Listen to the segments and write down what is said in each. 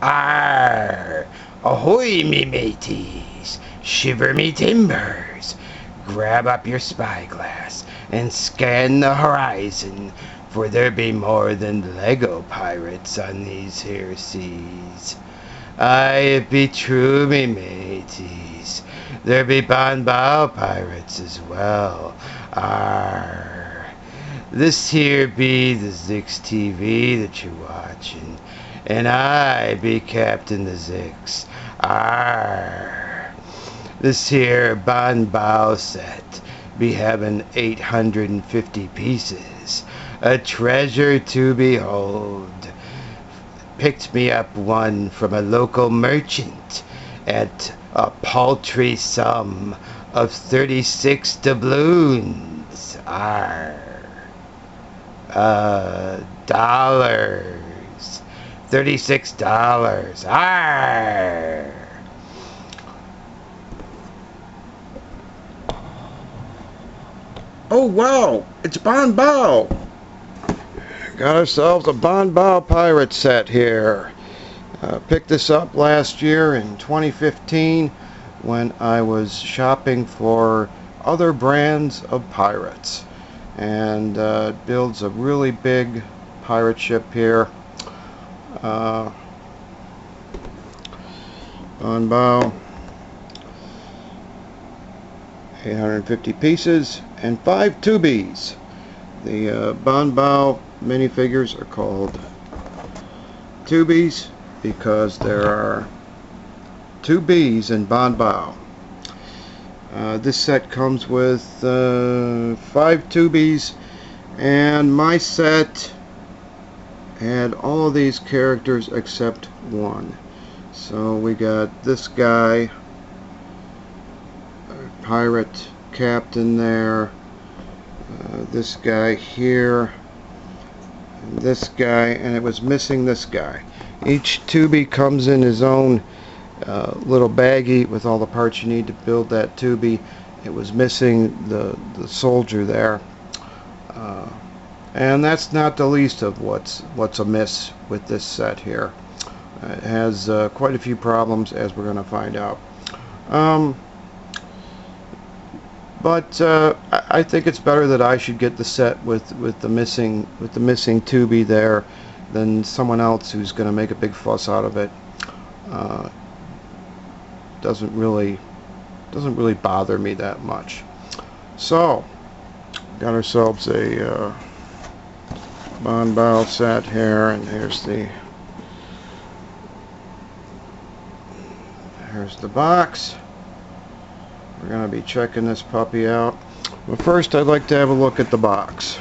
Arr! Ahoy, me mateys! Shiver me timbers! Grab up your spyglass and scan the horizon, for there be more than Lego pirates on these here seas. Aye, it be true, me mateys. There be Banbao pirates as well. Arr! This here be the Zix TV that you're watching, and I be Captain the Zix. Arr! This here Banbao set be having 850 pieces, a treasure to behold. Picked me up one from a local merchant at a paltry sum of 36 doubloons. Arr! Dollars. $36. Arr! Oh wow, it's Banbao! Got ourselves a Banbao pirate set here. Picked this up last year in 2015 when I was shopping for other brands of pirates. And it builds a really big pirate ship here. Banbao, 850 pieces and 5 tubies. The Banbao minifigures are called tubies because there are 2 B's in Banbao. This set comes with 5 tubies, and my set had all of these characters except one. So we got this guy, pirate captain there, this guy here, and this guy, and it was missing this guy. Each tubie comes in his own little baggie with all the parts you need to build that tubie. It was missing the soldier there, and that's not the least of what's amiss with this set here. It has quite a few problems, as we're going to find out. But I think it's better that I should get the set with the missing tubie there than someone else who's going to make a big fuss out of it. Doesn't really bother me that much. So got ourselves a Banbao set here, and here's the box. We're going to be checking this puppy out. But first I'd like to have a look at the box,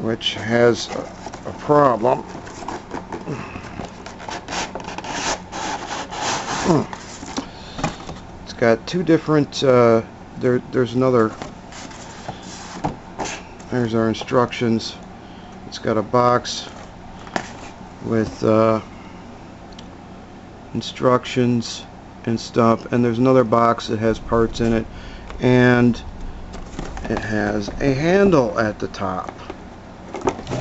which has a problem. It's got 2 different, there's our instructions. It's got a box with instructions and stuff, and there's another box that has parts in it, and it has a handle at the top,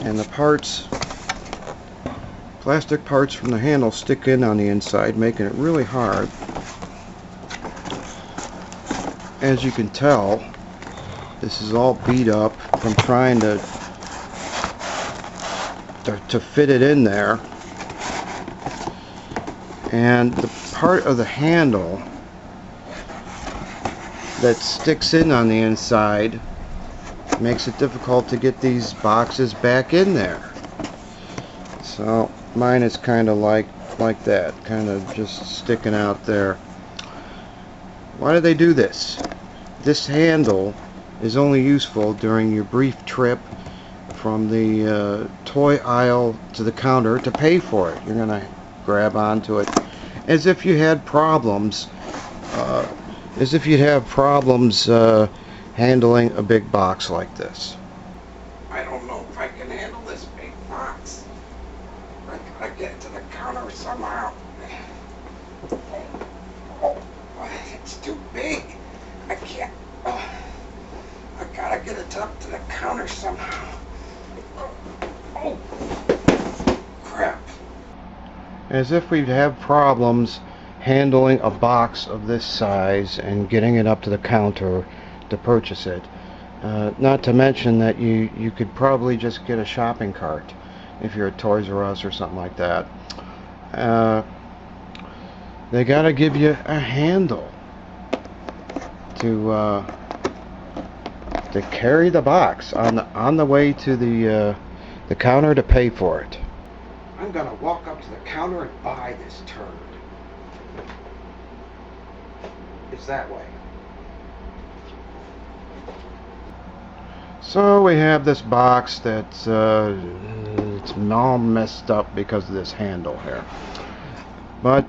and the parts, plastic parts from the handle, stick in on the inside, making it really hard. As you can tell, this is all beat up from trying to fit it in there, and the part of the handle that sticks in on the inside makes it difficult to get these boxes back in there. So mine is kind of like that, kind of just sticking out there. Why do they do this? This handle is only useful during your brief trip from the toy aisle to the counter to pay for it. You're gonna grab onto it as if you had problems, as if you'd have problems handling a big box like this. I don't know if I can handle this big box. I gotta get it to the counter somehow. Oh, it's too big. I can't. I gotta get it up to the counter somehow. Oh, crap. as if we'd have problems handling a box of this size and getting it up to the counter to purchase it. Not to mention that you could probably just get a shopping cart if you're at Toys R Us or something like that. They gotta give you a handle to carry the box on the way to the counter to pay for it. I'm gonna walk up to the counter and buy this turd. It's that way. So we have this box that's it's all messed up because of this handle here. But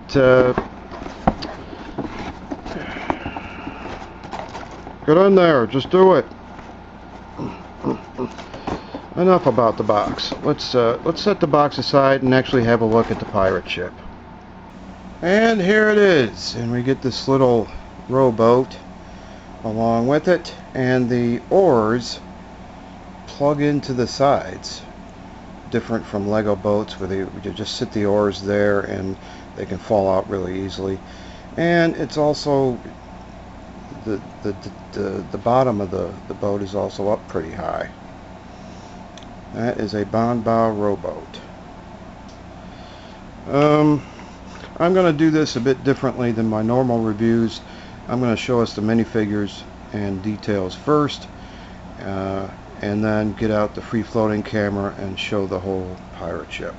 get in there, just do it. Enough about the box. Let's set the box aside and actually have a look at the pirate ship. And here it is, and we get this little rowboat along with it, and the oars plug into the sides, different from Lego boats where you just sit the oars there and they can fall out really easily. And it's also the bottom of the boat is also up pretty high. That is a Banbao rowboat. I'm going to do this a bit differently than my normal reviews. I'm going to show us the minifigures and details first, and then get out the free-floating camera and show the whole pirate ship.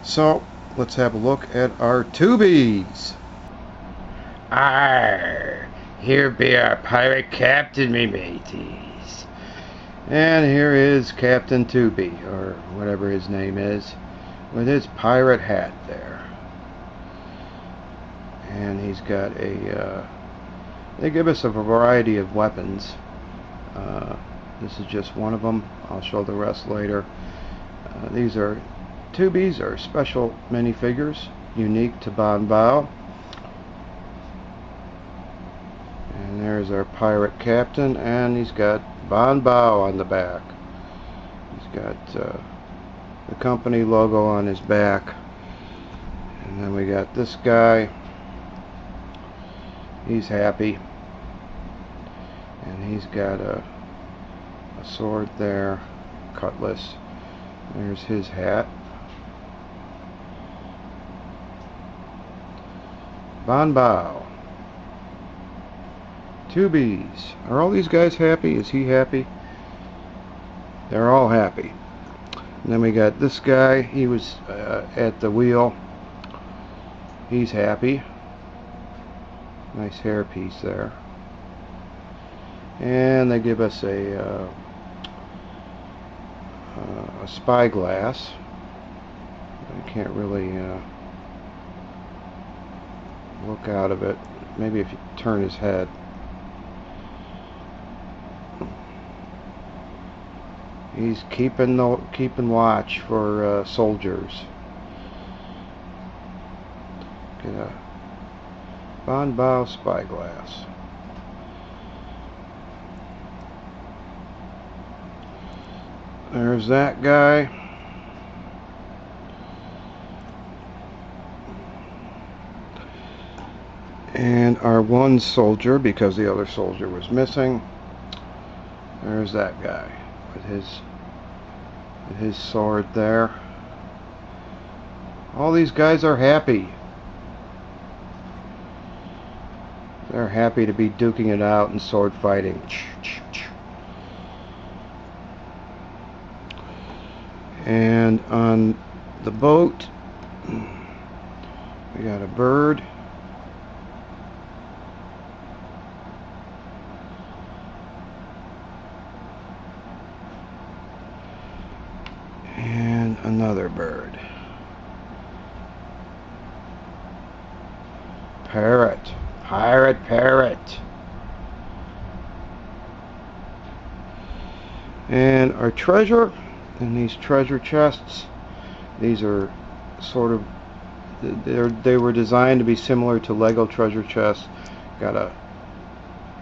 So let's have a look at our Tubies. Arr! Here be our pirate captain, me mateys. And here is Captain Tubby, or whatever his name is, with his pirate hat there. And he's got a they give us a variety of weapons. This is just one of them. I'll show the rest later. These are Tubies, are special minifigures unique to Banbao. And there's our pirate captain, and he's got Banbao on the back. He's got the company logo on his back. And then we got this guy. He's happy, and he's got a sword there, cutlass. There's his hat. Banbao. Tubies. Are all these guys happy? Is he happy? They're all happy. And then we got this guy. He was at the wheel. He's happy. Nice hairpiece there. And they give us a spyglass. I can't really look out of it. Maybe if you turn his head. He's keeping watch for soldiers. Get a Banbao spyglass. There's that guy. And our one soldier, because the other soldier was missing. There's that guy with his sword there. All these guys are happy. They're happy to be duking it out and sword fighting. And on the boat, we got a bird. And another bird. Parrot. Pirate parrot. And our treasure in these treasure chests. These are sort of, they were designed to be similar to Lego treasure chests. Got a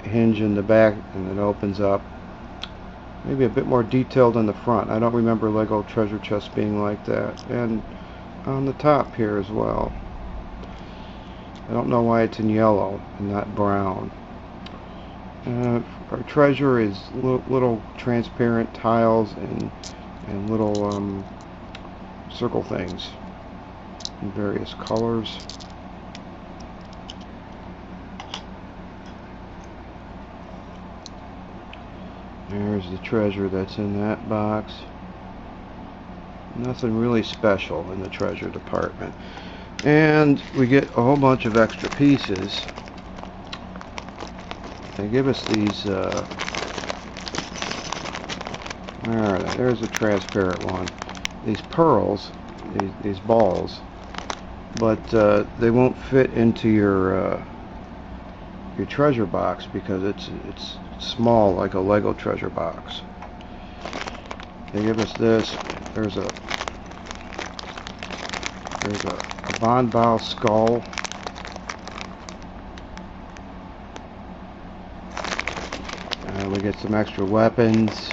hinge in the back and it opens up. Maybe a bit more detailed in the front. I don't remember Lego treasure chests being like that. And on the top here as well. I don't know why it's in yellow and not brown. Our treasure is little transparent tiles and little circle things in various colors. There's the treasure that's in that box. Nothing really special in the treasure department. And we get a whole bunch of extra pieces. They give us these, where are they? There's a transparent one. These pearls, these balls, but they won't fit into your treasure box because it's small, like a Lego treasure box. They give us this. There's a Von Baal skull. We get some extra weapons.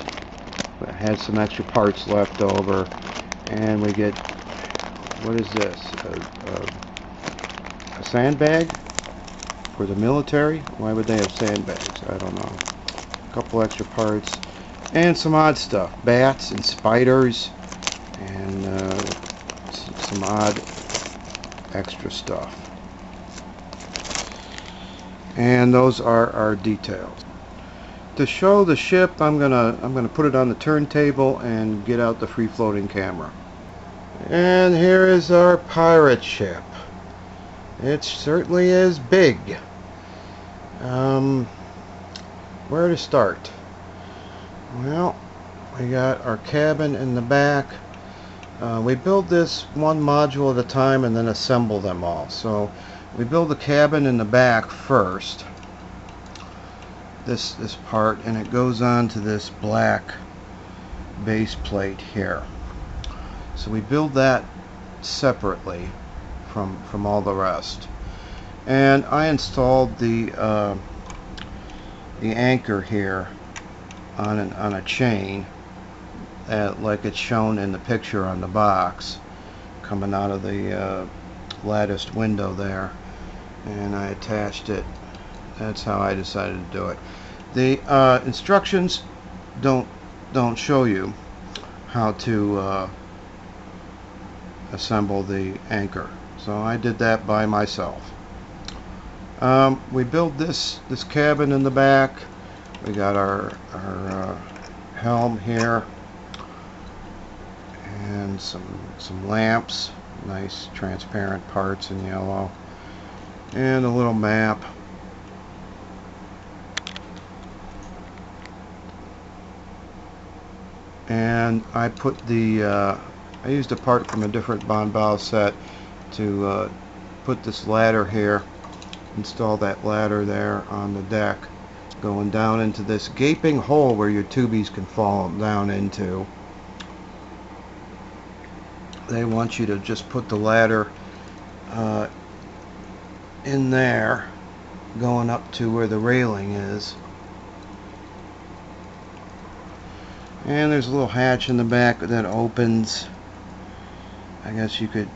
It has some extra parts left over, and we get, what is this? A sandbag for the military? Why would they have sandbags? I don't know. A couple extra parts and some odd stuff, bats and spiders and some odd extra stuff. And those are our details. To show the ship, I'm gonna put it on the turntable and get out the free-floating camera. And here is our pirate ship. It certainly is big. Where to start? Well, we got our cabin in the back. We build this one module at a time and then assemble them all. So we build the cabin in the back first. This part, and it goes on to this black base plate here. So we build that separately from all the rest. And I installed the anchor here on a chain, like it's shown in the picture on the box, coming out of the latticed window there, and I attached it. That's how I decided to do it. The instructions don't show you how to assemble the anchor, so I did that by myself. We build this cabin in the back. We got our helm here and some lamps, nice transparent parts in yellow, and a little map. And I put I used a part from a different Von Baal set to put this ladder here, install that ladder there on the deck, going down into this gaping hole where your tubies can fall down into. They want you to just put the ladder in there, going up to where the railing is. And there's a little hatch in the back that opens. I guess you could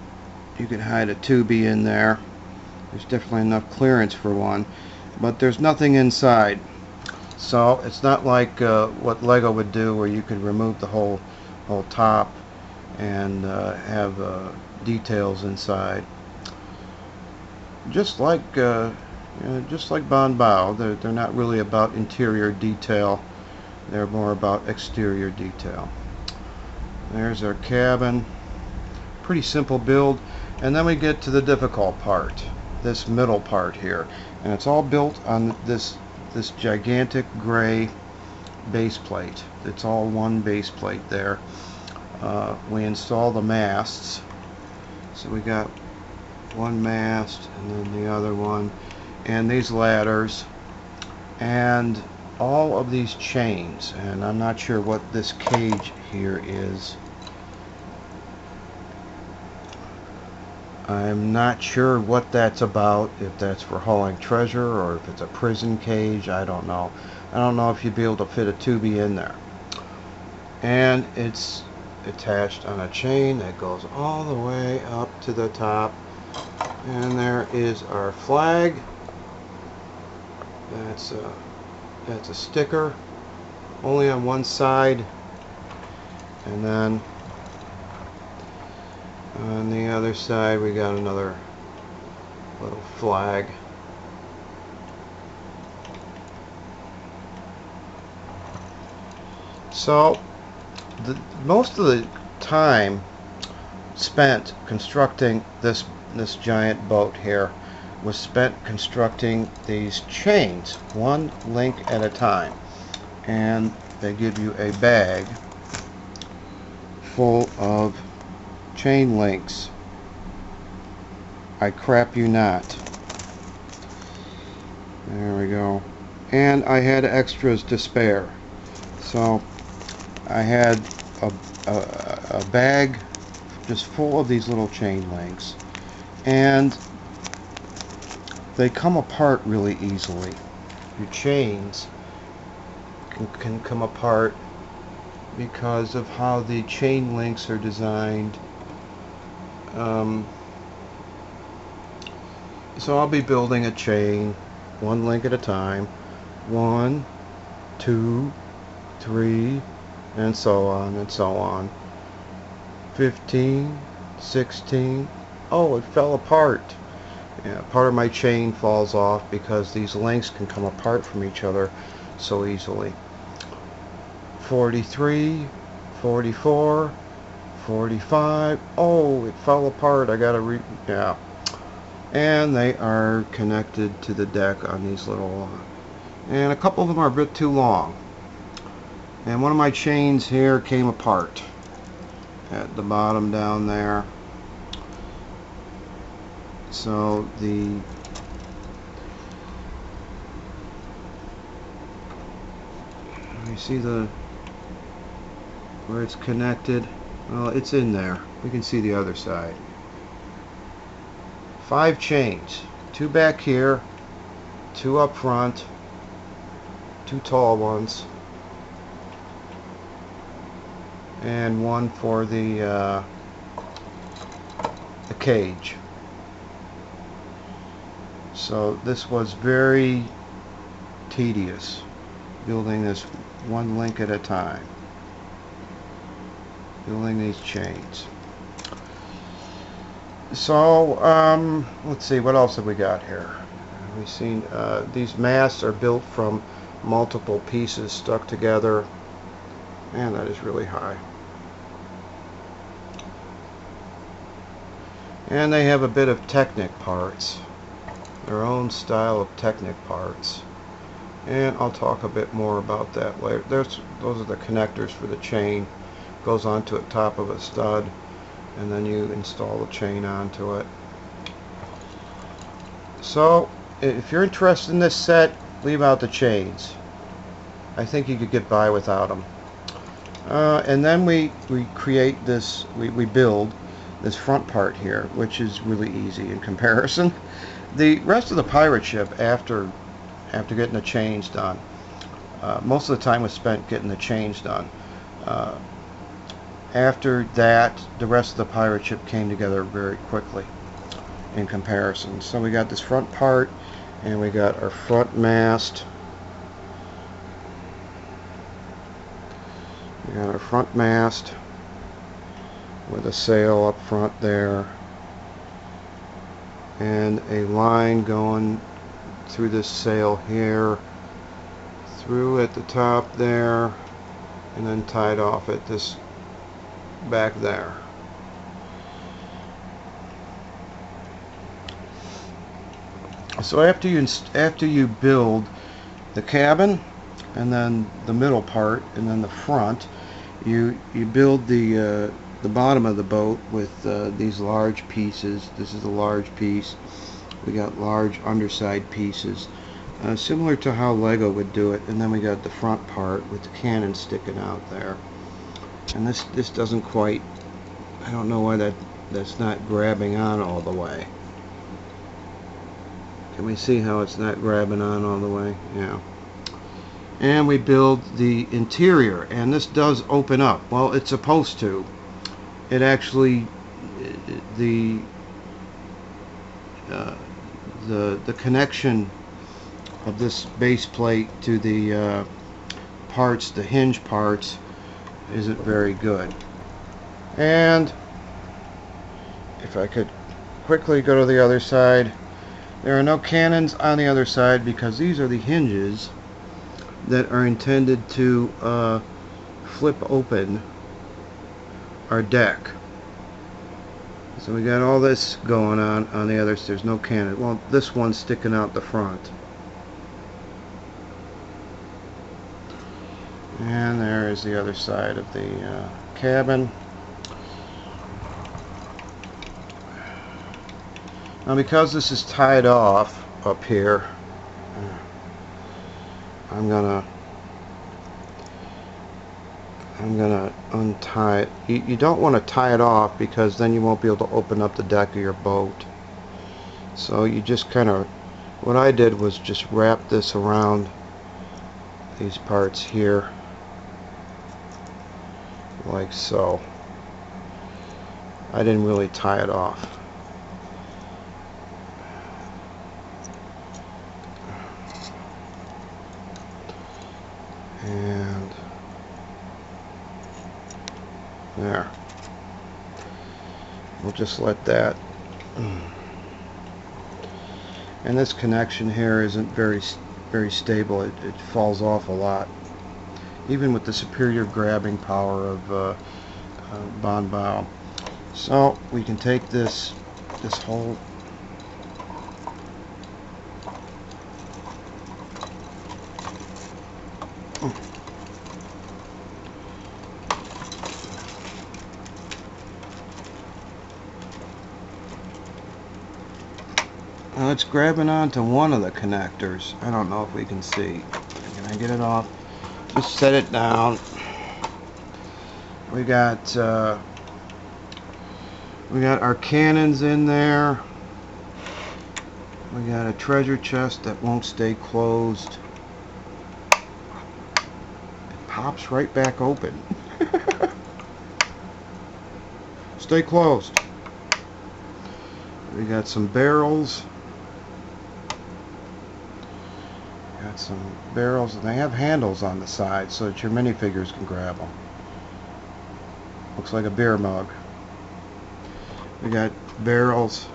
hide a tubie in there. There's definitely enough clearance for one, but there's nothing inside. So it's not like what Lego would do, where you could remove the whole top and have details inside. Just like Von Baal, they're not really about interior detail. They're more about exterior detail. There's our cabin. Pretty simple build. And then we get to the difficult part, this middle part here. And it's all built on this gigantic gray base plate. It's all one base plate there. We install the masts. So we got one mast and then the other one. And these ladders. And all of these chains, and I'm not sure what this cage here is. I'm not sure what that's about, if that's for hauling treasure or if it's a prison cage. I don't know. I don't know if you'd be able to fit a tubie in there. And it's attached on a chain that goes all the way up to the top. And there is our flag. That's a sticker, only on one side, and then on the other side we got another little flag. So most of the time spent constructing this giant boat here was spent constructing these chains, one link at a time. And they give you a bag full of chain links. I crap you not. There we go. And I had extras to spare. So I had a bag just full of these little chain links. And they come apart really easily. Your chains can come apart because of how the chain links are designed. So I'll be building a chain one link at a time. 1, 2, 3, and so on and so on. 15, 16. Oh, it fell apart. Yeah, part of my chain falls off because these links can come apart from each other so easily. 43, 44, 45. Oh, it fell apart. I gotta yeah. And they are connected to the deck on these little, and a couple of them are a bit too long. And one of my chains here came apart at the bottom down there. So you see where it's connected? Well, it's in there. We can see the other side. 5 chains, 2 back here, 2 up front, 2 tall ones, and 1 for the cage. So this was very tedious, building this one link at a time, building these chains. So let's see, what else have we got here? We've seen these masts are built from multiple pieces stuck together. Man, that is really high. And they have a bit of Technic parts, their own style of Technic parts. And I'll talk a bit more about that later. Those are the connectors for the chain. Goes onto the top of a stud, and then you install the chain onto it. So if you're interested in this set, leave out the chains. I think you could get by without them. And then we create this, we build this front part here, which is really easy in comparison. The rest of the pirate ship, after getting the chains done, most of the time was spent getting the chains done. After that, the rest of the pirate ship came together very quickly in comparison. So we got this front part, and we got our front mast. We got our front mast with a sail up front there, and a line going through this sail here, through at the top there, and then tied off at this back there. So after you build the cabin, and then the middle part, and then the front, you build the bottom of the boat with these large pieces. This is a large piece. We got large underside pieces, similar to how Lego would do it. And then we got the front part with the cannon sticking out there. And this doesn't quite, I don't know why that's not grabbing on all the way. Can we see how it's not grabbing on all the way? Yeah. and we build the interior. And this does open up. Well, it's supposed to. It actually, the connection of this base plate to the parts, the hinge parts, isn't very good. And if I could quickly go to the other side, there are no cannons on the other side because these are the hinges that are intended to flip open our deck. So we got all this going on the other side. There's no cannon. Well, this one's sticking out the front. And there is the other side of the cabin. Now, because this is tied off up here, I'm gonna untie it. You don't want to tie it off because then you won't be able to open up the deck of your boat. So you just kind of, what I did was just wrap this around these parts here, like so. I didn't really tie it off. And there. We'll just let that. And this connection here isn't very stable. It falls off a lot, even with the superior grabbing power of Bonbow. So we can take this whole Now it's grabbing onto one of the connectors. I don't know if we can see. Can I get it off? Just set it down. We got our cannons in there. We got a treasure chest that won't stay closed. It pops right back open. Stay closed. We got some barrels. Got some barrels, and they have handles on the side so that your minifigures can grab them. Looks like a beer mug. We got barrels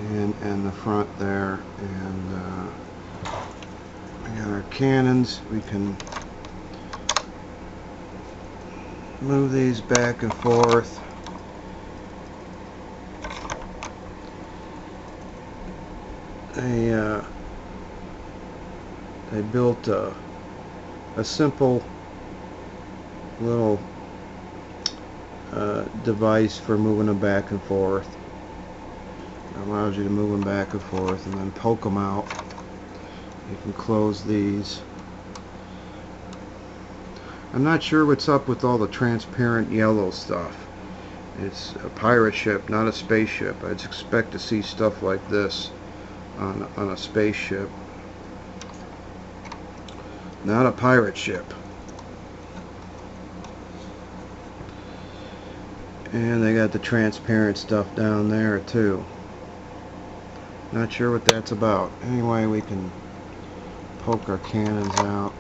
in the front there, and we got our cannons. We can move these back and forth. They built a simple little device for moving them back and forth. It allows you to move them back and forth and then poke them out. You can close these. I'm not sure what's up with all the transparent yellow stuff. It's a pirate ship, not a spaceship. I'd expect to see stuff like this on a spaceship, not a pirate ship. And they got the transparent stuff down there too. Not sure what that's about. Anyway, we can poke our cannons out.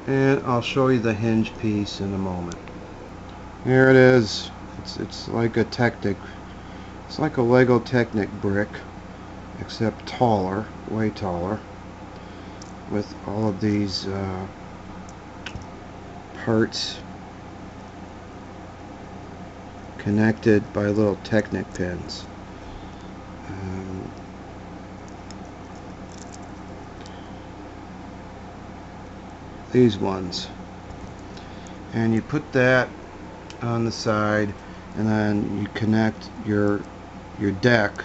And I'll show you the hinge piece in a moment. Here it is. It's like a Technic. It's like a Lego Technic brick, except taller, way taller, with all of these parts connected by little Technic pins. These ones, and you put that on the side, and then you connect your deck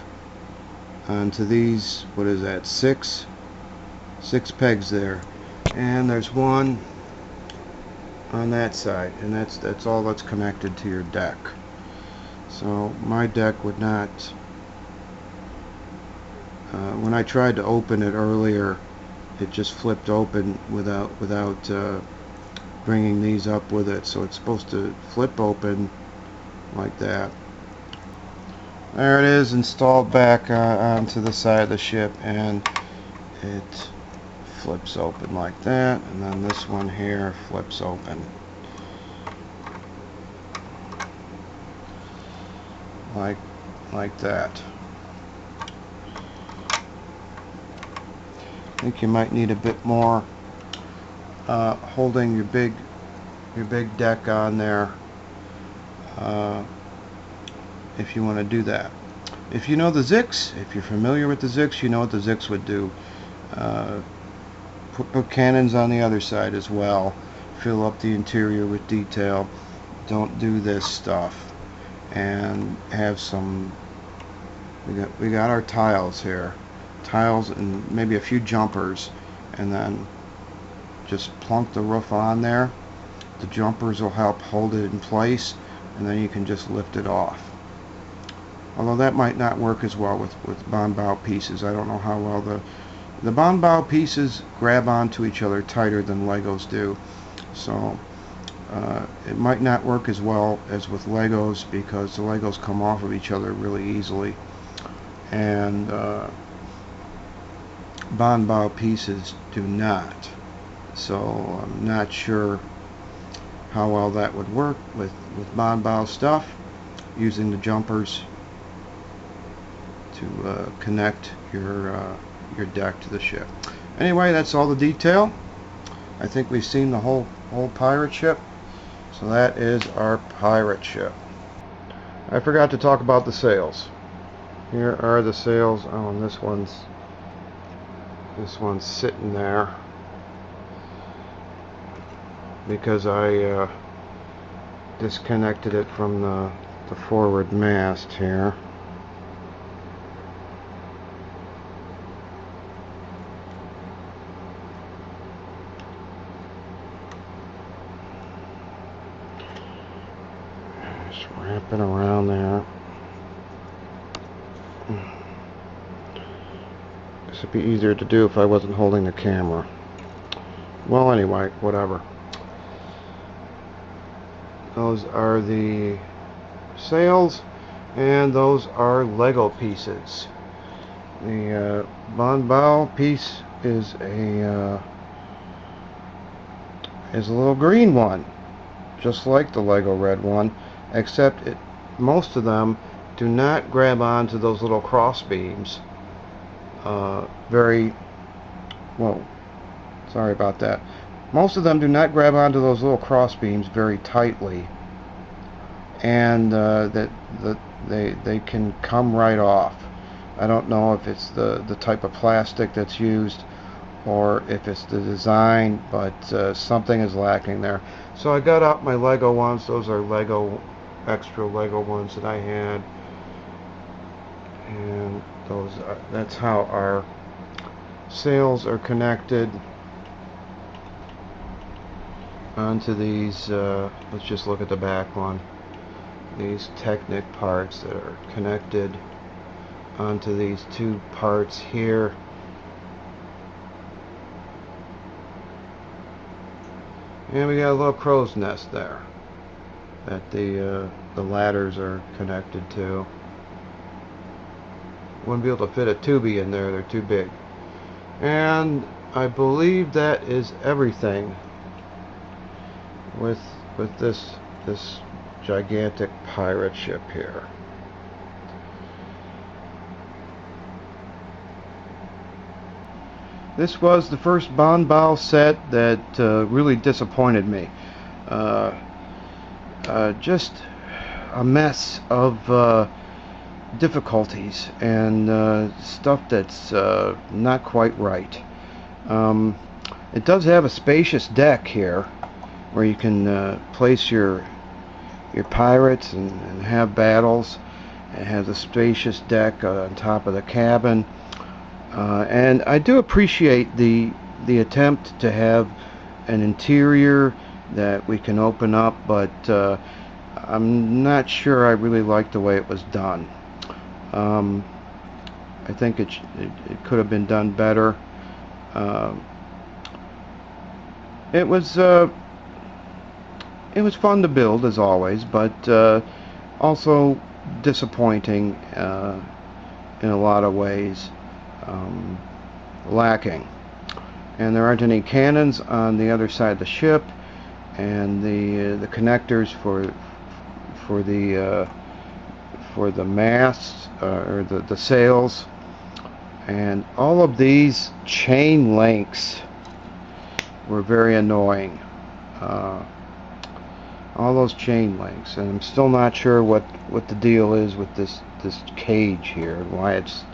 onto these. What is that? Six pegs there, and there's one on that side, and that's all that's connected to your deck. So my deck would not When I tried to open it earlier, it just flipped open without bringing these up with it. So it's supposed to flip open like that. There it is, installed back onto the side of the ship, and it flips open like that, and then this one here flips open like that. I think you might need a bit more holding your big deck on there if you want to do that. If you know the Zix, if you're familiar with the Zix, you know what the Zix would do. Put cannons on the other side as well. Fill up the interior with detail. Don't do this stuff. And have some. We got our tiles here. Tiles and maybe a few jumpers, and then just plunk the roof on there. The jumpers will help hold it in place, and then you can just lift it off. Although that might not work as well with Bonbao pieces. I don't know how well the Bonbao pieces grab onto each other tighter than Legos do. So it might not work as well as with Legos, because the Legos come off of each other really easily. And Bonbao pieces do not. So I'm not sure how well that would work with Bonbao stuff, using the jumpers to connect your deck to the ship. Anyway, that's all the detail. I think we've seen the whole pirate ship. So that is our pirate ship. I forgot to talk about the sails. Here are the sails. Oh, and this one's sitting there because I disconnected it from the forward mast here. Just wrap it around there. This would be easier to do if I wasn't holding the camera. Well, anyway, whatever. Those are the sails, and those are Lego pieces. The Bonbao piece is a little green one, just like the Lego red one, except most of them do not grab onto those little cross beams very well. Sorry about that. Most of them do not grab onto those little cross beams very tightly, and they can come right off. I don't know if it's the type of plastic that's used or if it's the design, but something is lacking there. So I got out my Lego ones. Those are extra Lego ones that I had, and that's how our sails are connected onto these. Let's just look at the back one. These Technic parts that are connected onto these two parts here. And we got a little crow's nest there that the ladders are connected to. Wouldn't be able to fit a tubie in there, they're too big. And I believe that is everything with this gigantic pirate ship here. This was the first Bonbao set that really disappointed me. Just a mess of difficulties and stuff that's not quite right. It does have a spacious deck here where you can place your pirates and have battles. It has a spacious deck on top of the cabin, and I do appreciate the attempt to have an interior that we can open up, but I'm not sure I really like the way it was done. I think it could have been done better. Um, it was fun to build as always, but also disappointing in a lot of ways, lacking. And there aren't any cannons on the other side of the ship, and the connectors for the masts or the sails, and all of these chain links were very annoying. All those chain links, and I'm still not sure what the deal is with this cage here, and why it's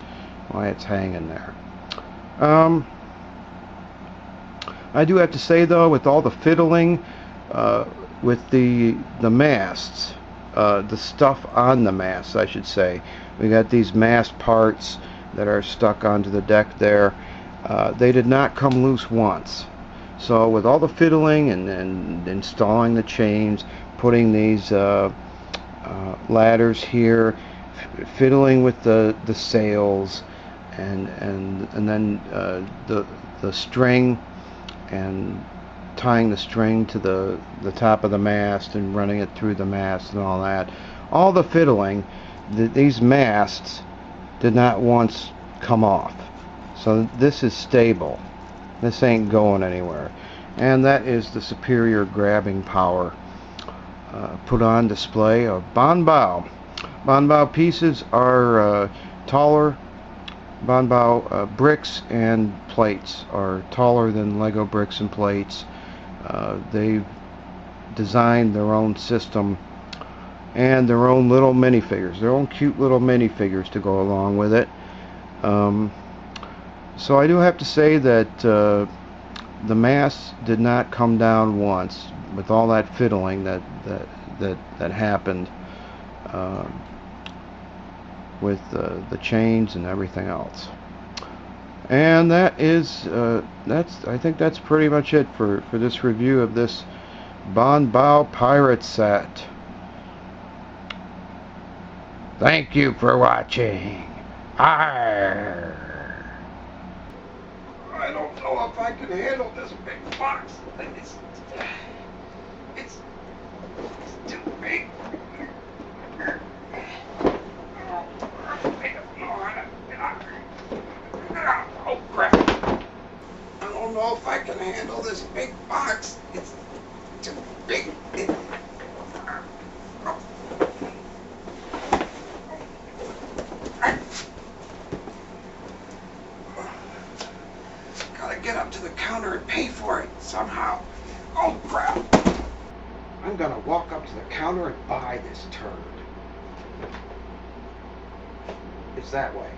hanging there. I do have to say though, with all the fiddling with the masts, the stuff on the masts, I should say, we got these mast parts that are stuck onto the deck there. They did not come loose once. So with all the fiddling and installing the chains, putting these ladders here, fiddling with the sails, and then the string, and tying the string to the top of the mast and running it through the mast and all that. All the fiddling, these masts did not once come off. So this is stable. This ain't going anywhere. And that is the superior grabbing power put on display of Banbao. Banbao pieces are taller. Banbao bricks and plates are taller than Lego bricks and plates. They've designed their own system and their own little minifigures, their own cute little minifigures to go along with it. So I do have to say that the masts did not come down once with all that fiddling that happened with the chains and everything else. And that is I think that's pretty much it for this review of this Banbao pirate set. Thank you for watching. Arr! I don't know if I can handle this big box. It's too big. Oh crap! I don't know if I can handle this big box. It's too big. Gotta get up to the counter and pay for it somehow. Oh crap! I'm gonna walk up to the counter and buy this turd. It's that way.